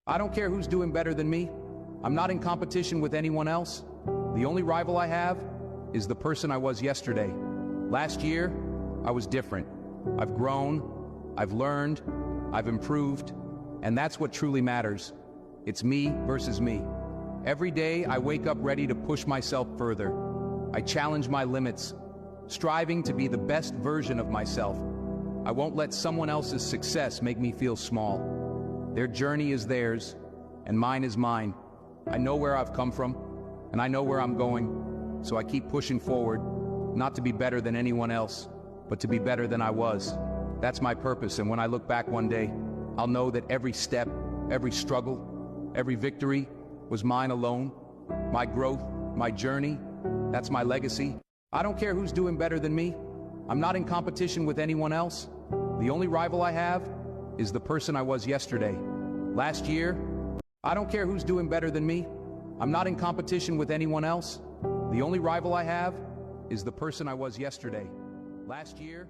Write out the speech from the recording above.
I don't care who's doing better than me. I'm not in competition with anyone else. The only rival I have is the person I was yesterday. Last year, I was different. I've grown, I've learned, I've improved, and that's what truly matters. It's me versus me. Every day, I wake up ready to push myself further. I challenge my limits, striving to be the best version of myself. I won't let someone else's success make me feel small. Their journey is theirs, and mine is mine. I know where I've come from, and I know where I'm going, so I keep pushing forward, not to be better than anyone else, but to be better than I was. That's my purpose, and when I look back one day, I'll know that every step, every struggle, every victory was mine alone. My growth, my journey, that's my legacy. I don't care who's doing better than me. I'm not in competition with anyone else. The only rival I have is the person I was yesterday. Last year, I don't care who's doing better than me. I'm not in competition with anyone else. The only rival I have is the person I was yesterday. Last year,